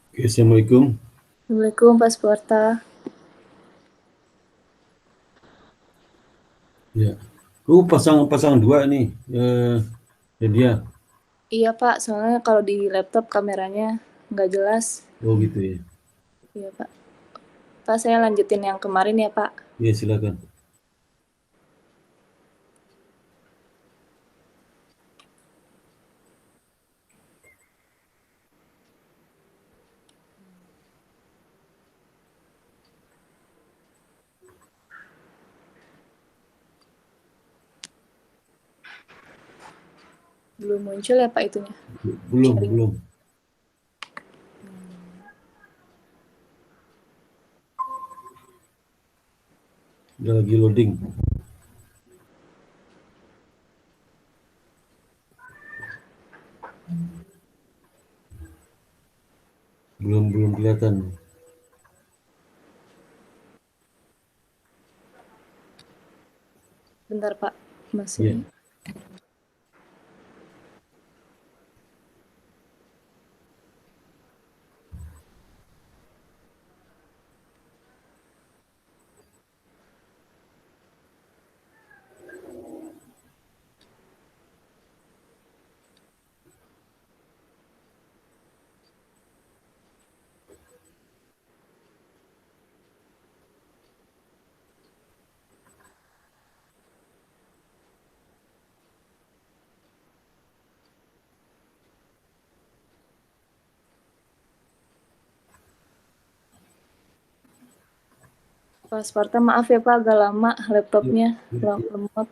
Oke, Assalamualaikum. Assalamualaikum Pak Suparta. Ya, aku pasang dua nih. Dan dia, Iya Pak, soalnya kalau di laptop kameranya nggak jelas. oh gitu ya. Iya Pak. Pak, saya lanjutin yang kemarin ya Pak. Ya silakan. Belum muncul ya Pak itunya, Belum, sharing. belum. Udah lagi loading. Belum kelihatan. Bentar Pak, Ya, masih. Pak Suparta maaf ya Pak, agak lama ya, laptopnya ya, ya. lemot.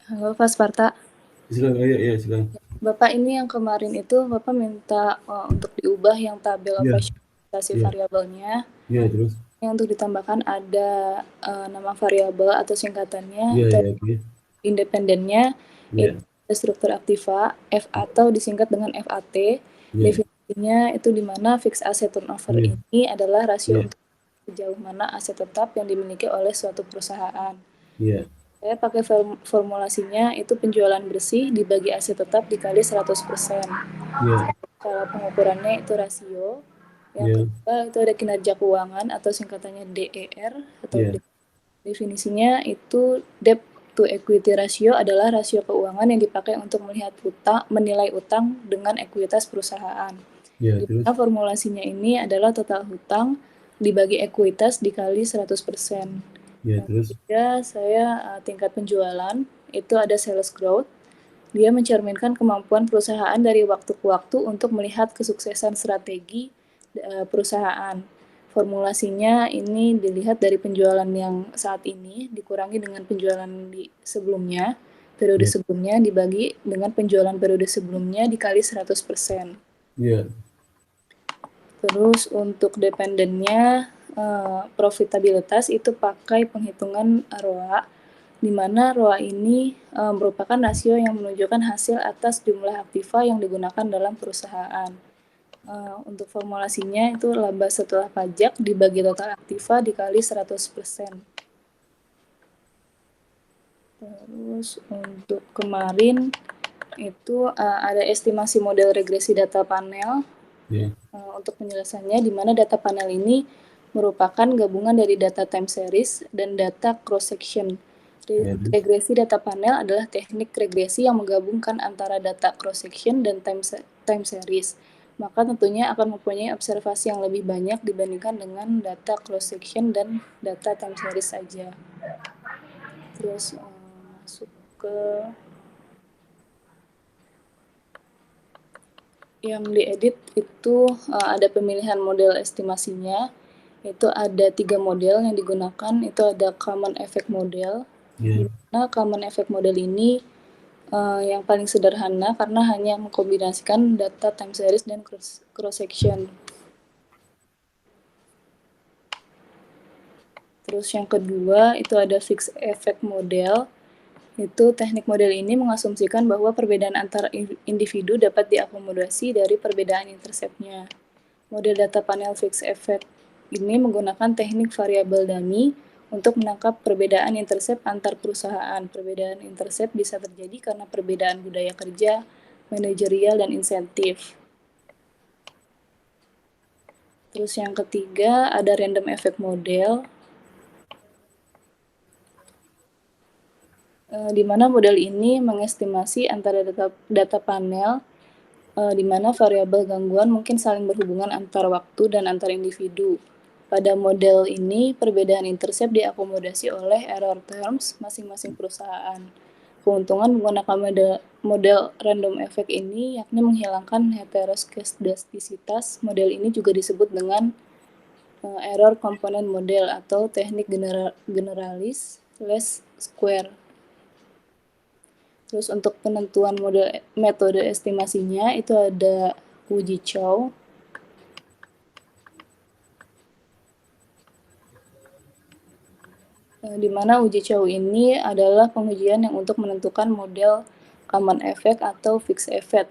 Halo Pak Sparta. Silakan, ya, silakan. Bapak ini yang kemarin itu Bapak minta untuk diubah yang tabel Ya, operasionalisasi ya, variabelnya. ya, terus. Yang untuk ditambahkan ada nama variabel atau singkatannya Ya, itu ya, oke. independennya itu Ya, struktur aktiva F atau disingkat dengan FAT. ya, Definisinya itu di mana fixed asset turnover ya, ini adalah rasio ya, untuk sejauh mana aset tetap yang dimiliki oleh suatu perusahaan. ya, Saya pakai formulasinya itu penjualan bersih dibagi aset tetap dikali 100%. ya, Cara pengukurannya itu rasio. Yang ya, kedua itu ada kinerja keuangan atau singkatannya DER atau ya, definisinya itu debt to equity ratio adalah rasio keuangan yang dipakai untuk melihat menilai utang dengan ekuitas perusahaan. ya, Di terus. mana formulasinya ini adalah total hutang dibagi ekuitas dikali 100%. Ya, Yang terus. ketiga, saya tingkat penjualan itu ada sales growth. Dia mencerminkan kemampuan perusahaan dari waktu ke waktu untuk melihat kesuksesan strategi perusahaan. Formulasinya ini dilihat dari penjualan yang saat ini dikurangi dengan penjualan di sebelumnya, periode Ya, sebelumnya dibagi dengan penjualan periode sebelumnya dikali 100%. ya, Terus untuk dependennya profitabilitas itu pakai penghitungan ROA, di mana ROA ini merupakan rasio yang menunjukkan hasil atas jumlah aktiva yang digunakan dalam perusahaan. Untuk formulasinya itu laba setelah pajak dibagi total aktiva dikali 100%. Terus untuk kemarin itu ada estimasi model regresi data panel. ya, Untuk penjelasannya, di mana data panel ini merupakan gabungan dari data time series dan data cross section. ya, terus. Regresi data panel adalah teknik regresi yang menggabungkan antara data cross section dan time series. Maka tentunya akan mempunyai observasi yang lebih banyak dibandingkan dengan data cross section dan data time series saja. Terus masuk ke yang diedit itu ada pemilihan model estimasinya. Itu ada 3 model yang digunakan, itu ada common effect model. Di Ya, mana common effect model ini yang paling sederhana karena hanya mengkombinasikan data time series dan cross section. Terus yang kedua itu ada fixed effect model. Itu teknik model ini mengasumsikan bahwa perbedaan antara individu dapat diakomodasi dari perbedaan interceptnya. Model data panel fixed effect ini menggunakan teknik variabel dummy untuk menangkap perbedaan intercept antar perusahaan. Perbedaan intercept bisa terjadi karena perbedaan budaya kerja, manajerial, dan insentif. Terus yang ketiga ada random effect model, di mana model ini mengestimasi antara data panel di mana variabel gangguan mungkin saling berhubungan antar waktu dan antar individu. Pada model ini, perbedaan intercept diakomodasi oleh error terms masing-masing perusahaan. Keuntungan menggunakan model random effect ini yakni menghilangkan heteroskedastisitas. Model ini juga disebut dengan error component model atau teknik generalis least square. Terus untuk penentuan metode estimasinya itu ada uji Chow. Di mana uji Chow ini adalah pengujian yang untuk menentukan model common effect atau fixed effect.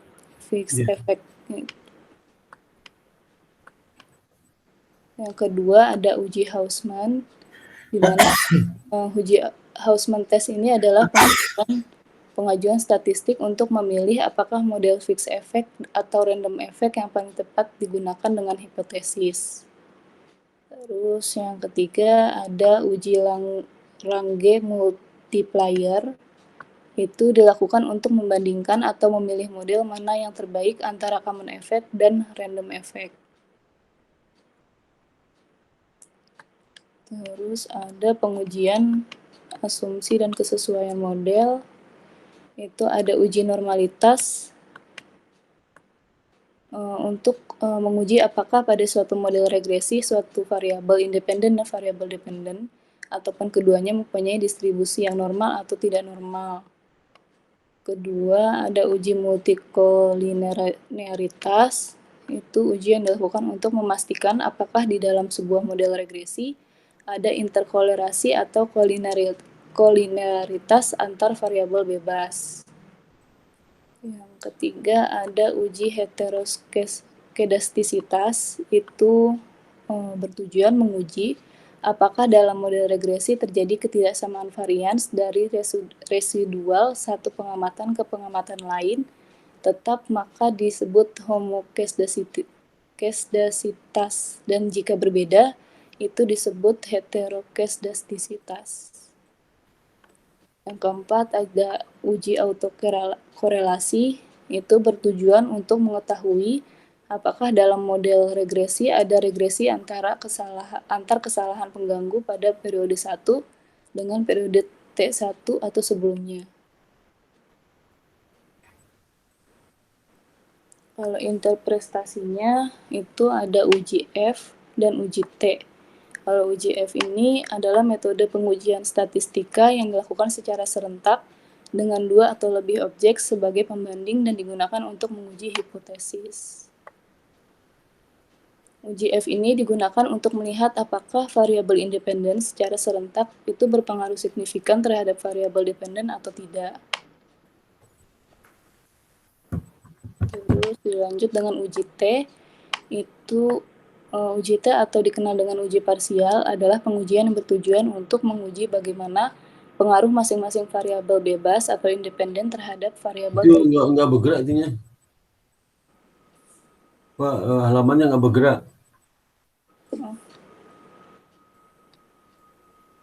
ya, Yang kedua ada uji Hausman, di mana uji Hausman test ini adalah pengajuan statistik untuk memilih apakah model fixed effect atau random effect yang paling tepat digunakan dengan hipotesis. Terus yang ketiga ada uji Lange multiplier. Itu dilakukan untuk membandingkan atau memilih model mana yang terbaik antara common effect dan random effect. Terus ada pengujian asumsi dan kesesuaian model. Itu ada uji normalitas untuk menguji apakah pada suatu model regresi suatu variabel independen dan variabel dependen ataupun keduanya mempunyai distribusi yang normal atau tidak normal. Kedua, ada uji multikolinearitas. Itu uji yang dilakukan untuk memastikan apakah di dalam sebuah model regresi ada interkolerasi atau kolinearitas antar variabel bebas. Yang ketiga, ada uji heteroskedastisitas. Itu bertujuan menguji apakah dalam model regresi terjadi ketidaksamaan varians dari residual satu pengamatan ke pengamatan lain, tetap maka disebut homokesdasitas, dan jika berbeda, itu disebut heterokesdastisitas. Yang keempat, ada uji autokorelasi. Itu bertujuan untuk mengetahui apakah dalam model regresi ada regresi antar kesalahan pengganggu pada periode 1 dengan periode T1 atau sebelumnya. Kalau interpretasinya itu ada uji F dan uji T. Kalau uji F ini adalah metode pengujian statistika yang dilakukan secara serentak dengan 2 atau lebih objek sebagai pembanding dan digunakan untuk menguji hipotesis. Uji F ini digunakan untuk melihat apakah variabel independen secara serentak itu berpengaruh signifikan terhadap variabel dependen atau tidak. Terus dilanjut dengan uji T. Itu uji T atau dikenal dengan uji parsial adalah pengujian yang bertujuan untuk menguji bagaimana pengaruh masing-masing variabel bebas atau independen terhadap variabel Itu nggak bergerak itunya. Pak, halamannya nggak bergerak.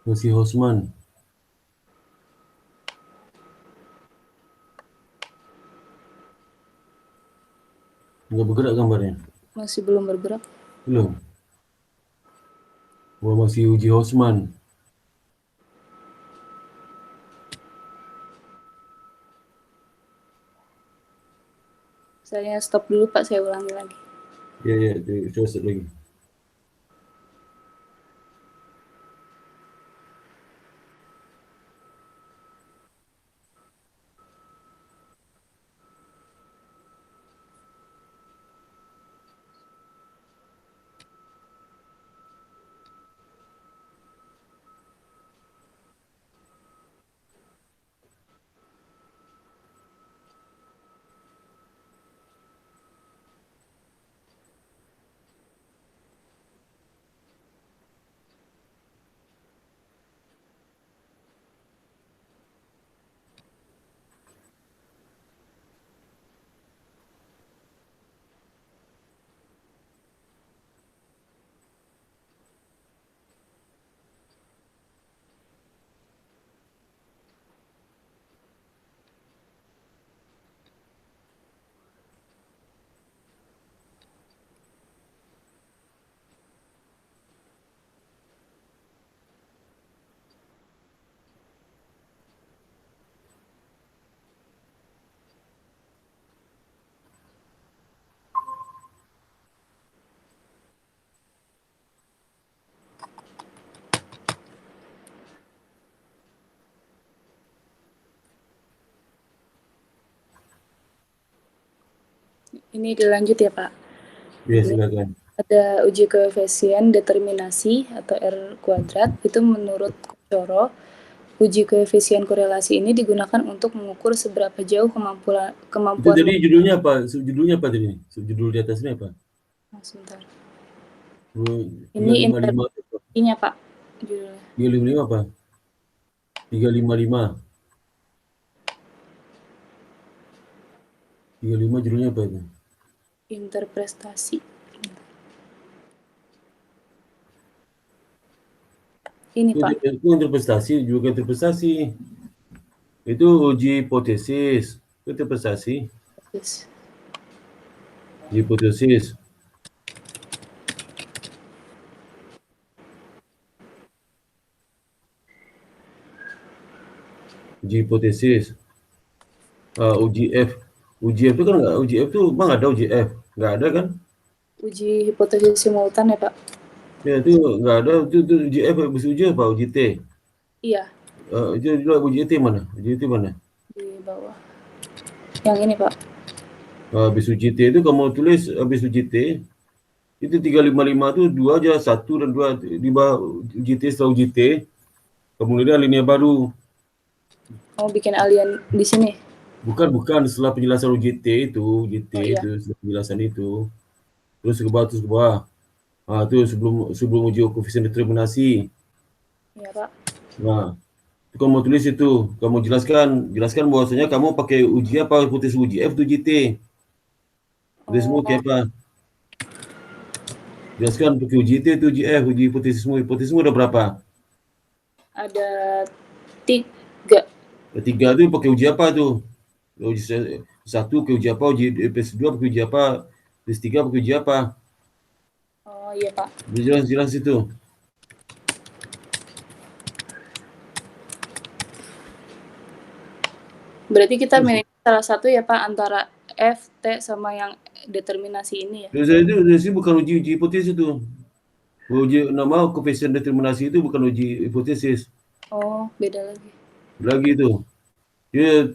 Masih Hosman. Nggak bergerak gambarnya. Masih belum bergerak. Belum. Wah, masih uji Hosman. Saya stop dulu Pak, saya ulangi lagi. Ya, terus lagi. Ini dilanjut ya Pak. Ya, silakan. Ada uji koefisien determinasi atau R kuadrat. Itu menurut Kuchoro, uji koefisien korelasi ini digunakan untuk mengukur seberapa jauh kemampuan Itu tadi judulnya apa? Judulnya apa tadi? Judul di atasnya apa? sebentar. 355 Ini interpretasinya Pak. Judulnya. 355 apa? 355. 35 judulnya apa itu? Interpretasi. Ini Pak. Itu interpretasi, juga interpretasi. Itu uji hipotesis. Itu interpretasi. Yes. Hipotesis. Uji hipotesis. Uji F. Uji F itu kan nggak, uji F itu emang ada uji F? Nggak ada kan? Uji hipotesis simultan ya Pak? Ya itu nggak ada, itu uji F, habis uji apa? Uji T? Iya. Itu uji T mana? Uji T mana? Di bawah. Yang ini, Pak. Habis UJT itu kamu tulis habis UJT, itu 355 tuh 2 aja, 1 dan 2 di bawah UJT. Setelah UJT, kemudian alinea baru. Oh, bikin alien di sini? Bukan, setelah penjelasan UJT itu, Oh, iya. itu setelah penjelasan itu, terus ke bawah. Itu sebelum uji koefisien determinasi. Iya, Pak. Nah, itu kamu tulis itu, kamu jelaskan bahwasanya kamu pakai uji apa, hipotesis uji F atau uji T. Hipotesismu Oh, kayak apa? Jelaskan pakai uji T itu uji F, uji hipotesismu. Hipotesismu udah berapa? ada 3. Ketiga itu pakai uji apa tuh? Uji 1 pakai uji apa? Uji PS2 pakai uji apa? PS3 pakai uji apa? Oh, iya, Pak. Jelas itu. Berarti kita milih salah satu ya, Pak, antara F, T, sama yang determinasi ini ya? Itu bukan uji hipotesis itu. Uji nama koefisien determinasi itu bukan uji hipotesis. Oh, beda lagi. Lagi itu. Dia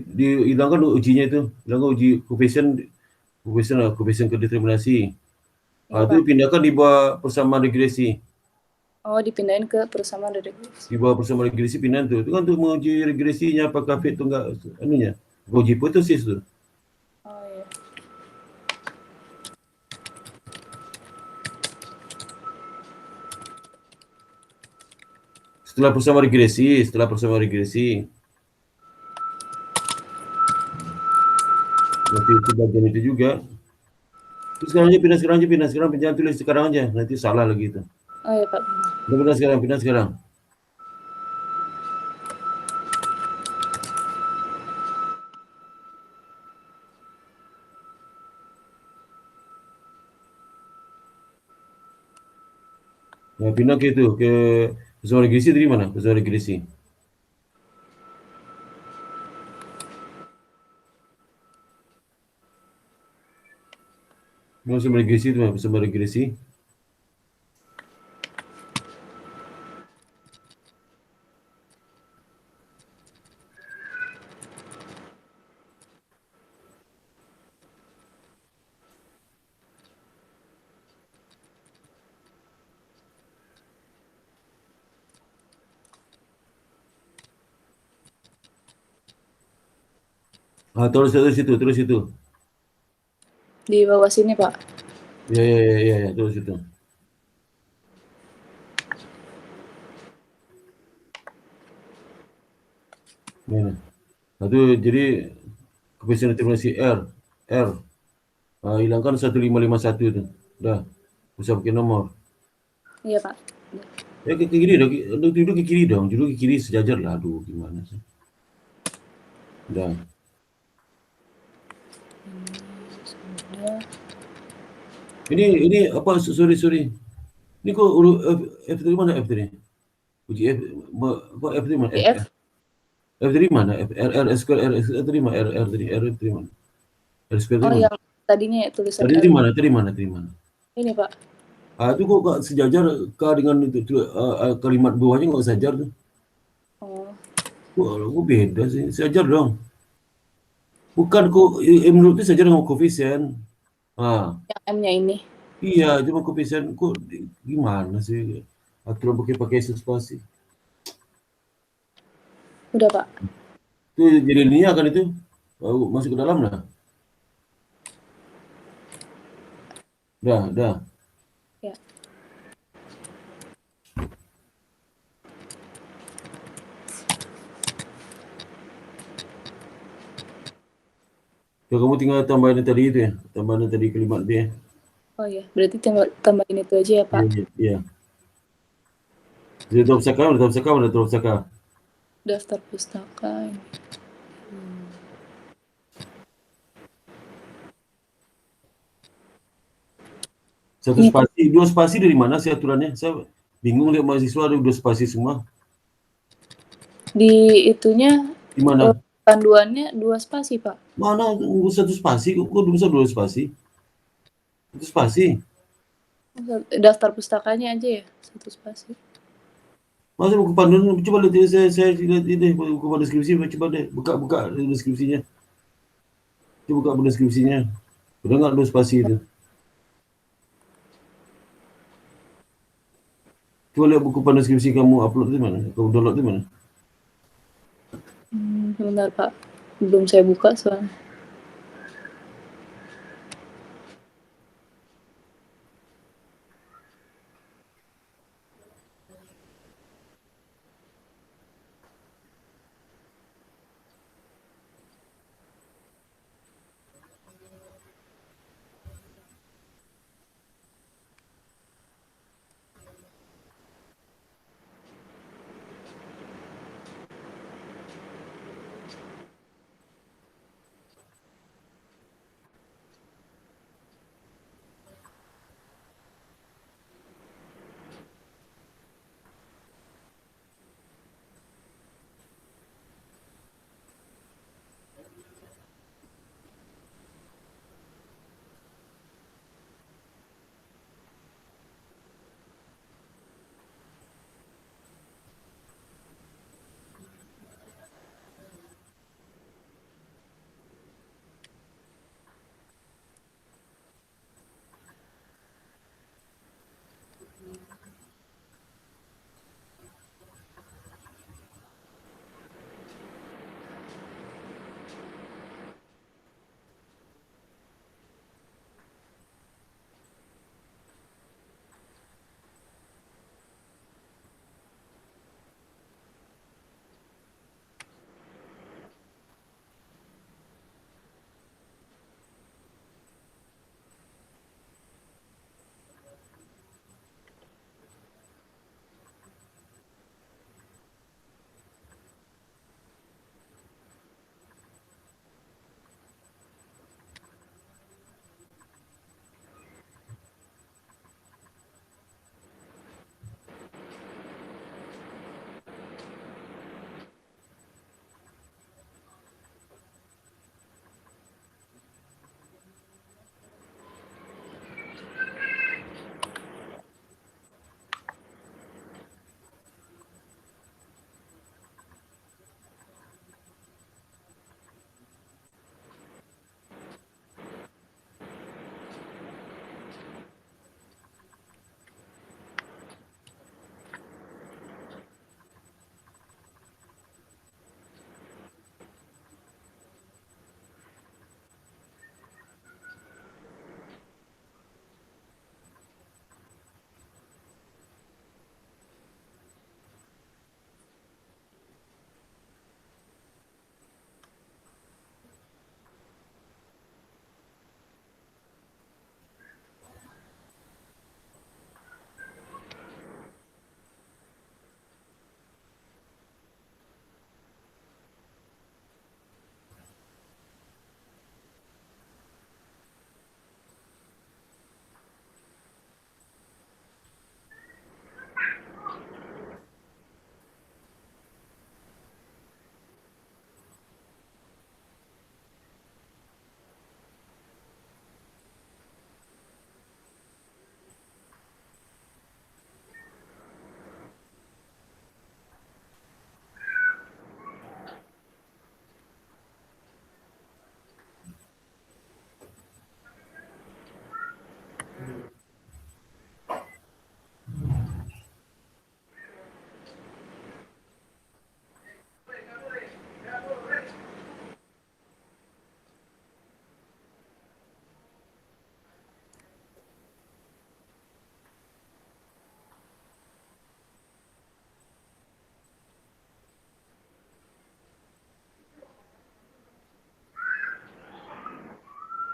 dihilangkan ujinya itu. Hilangkan uji koefisien determinasi. Iya, Itu Pak. pindahkan di bawah persamaan regresi. Oh, dipindahin ke persamaan regresi. Di bawah persamaan regresi pindahan tuh. Itu kan untuk menguji regresinya apakah fit atau enggak anunya. Uji hipotesis tuh. Oh, iya. Setelah persamaan regresi. Nanti itu bagian itu juga. Terus sekarang jangan tulis sekarang aja. Nanti salah lagi itu. Oh, iya, Pak. Pindah sekarang. Nah, pindah ke itu, ke persamaan regresi dari mana? Persamaan regresi. Persamaan regresi itu mana? Persamaan regresi. Terus itu. Di bawah sini, Pak. Ya, terus itu. Nah, itu jadi koefisien determinasi R. Hilangkan 1551 itu. Udah, bisa pakai nomor. Iya, Pak. Ya ke kiri dong, duduk ke kiri dong, duduk ke kiri sejajar lah. Aduh, gimana sih? Udah. Sudah. Ini apa? Sorry. Ini kok F dari mana F dari? Uji F, apa F dari mana? Di F. F dari mana? R square dari mana? R dari mana? R square Oh, dari mana? yang tadinya ya tulisan Tadi R. dari mana? Ini, Pak. Itu kok nggak sejajar K dengan itu, kalimat bawahnya nggak sejajar tuh. Oh, Kok beda sih? Sejajar dong. Bukan kok menurut itu sejajar dengan koefisien. yang M-nya ini. Iya, cuma koefisien kok gimana sih? Aturan pakai spasi. Udah, Pak. Itu jadi linear kan itu? Masuk ke dalam lah. Dah. Ya. So, kamu tinggal tambahin tadi itu ya, tambahin tadi kalimat dia. Oh, iya. Berarti tambahin itu aja ya, Pak. Iya. Udah tahu pustaka. Daftar pustaka ini. Dua spasi dari mana sih aturannya? Saya bingung lihat mahasiswa ada dua spasi semua. Di itunya Di mana? panduannya 2 spasi, Pak. Mana satu spasi? Kok bisa dua spasi? Satu spasi. Daftar pustakanya aja ya, 1 spasi. Masa buku panduan, coba lihat saya lihat ini buku deskripsi, coba deh buka deskripsinya. Itu buka buku deskripsinya. Udah nggak ada spasi itu? Coba lihat buku deskripsi kamu upload di mana? Kamu download di mana? Sebentar Pak, belum saya buka soalnya.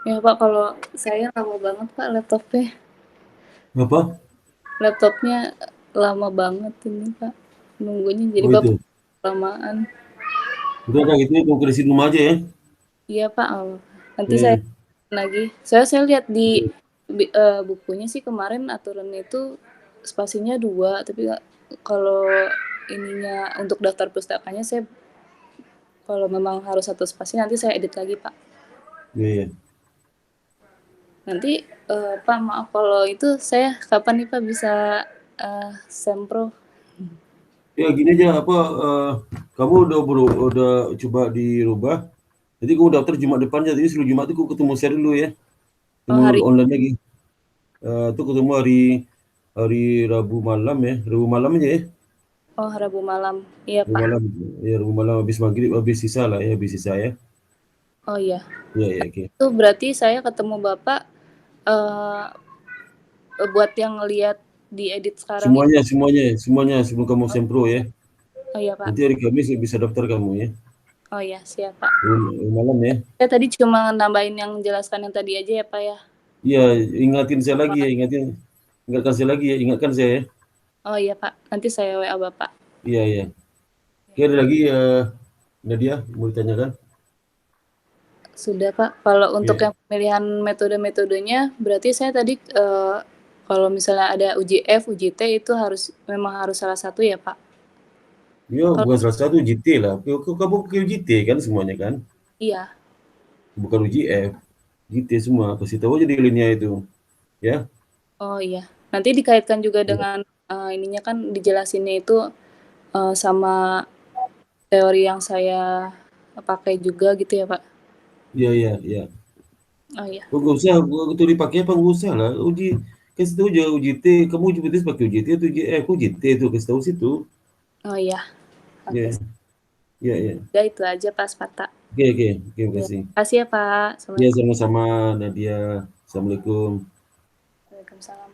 Ya Pak, kalau saya lama banget Pak laptopnya. Apa? Laptopnya lama banget ini Pak, nunggunya jadi Oh Bapak itu. kelamaan. Udah kayak gitu, kamu ke rumah aja ya. Iya Pak, nanti saya Ya, lagi. Saya lihat di bukunya sih kemarin aturannya itu spasinya 2, tapi kalau ininya untuk daftar pustakanya saya kalau memang harus 1 spasi nanti saya edit lagi Pak. ya, ya. Nanti Pak maaf kalau itu saya kapan nih Pak bisa sempro? Ya gini aja, kamu udah coba dirubah, Jadi kau daftar Jumat depan aja, jadi sebelum Jumat itu kau ketemu saya dulu ya. Oh, Ketemu hari online lagi. Itu ketemu hari hari Rabu malam ya. Rabu malam aja ya. oh, Rabu malam. Iya, Rabu Pak. malam. Ya, Rabu malam habis maghrib, habis sisa lah ya, habis sisa ya. Oh, iya. Iya, ya, oke. Itu berarti saya ketemu Bapak eh buat yang lihat di edit sekarang itu. Semuanya sebelum kamu sempro ya. Oh, iya, Pak. Nanti hari Kamis bisa daftar kamu ya. Oh, iya, siap, Pak. Rabu malam ya. Saya tadi cuma nambahin yang jelaskan yang tadi aja ya, Pak ya. Iya, ingatin saya lagi ya, ingatkan saya lagi ya, ingatkan saya ya. Oh, iya, Pak. Nanti saya WA Bapak. Iya, iya. Oke, ada lagi Nadia mau ditanyakan? Sudah, Pak. Kalau untuk Ya. yang pemilihan metode-metodenya, berarti saya tadi kalau misalnya ada uji F, uji T itu memang harus salah satu ya, Pak? Ya, Kalau bukan salah satu UJT lah. Kamu pakai UJT kan semuanya kan? iya. Bukan UJF. UJT semua. Kasih tahu aja di linknya itu. Ya. Oh, iya. Nanti dikaitkan juga Ya, dengan ininya kan dijelasinnya itu sama teori yang saya pakai juga gitu ya, Pak? iya, iya, iya. Oh, iya. Oh, nggak usah, itu dipakai apa nggak usah lah. Kasih tahu aja UJT. Kamu UJT pakai UJT atau UJF? UJT itu kasih tahu situ. Oh, iya. Oke. Ya, ya, ya. Ya, itu aja, Pak Spata. Oke, oke, oke, terima Ya. kasih. Makasih ya, Pak. Ya, Assalamualaikum. sama-sama Nadia. Assalamualaikum. Waalaikumsalam.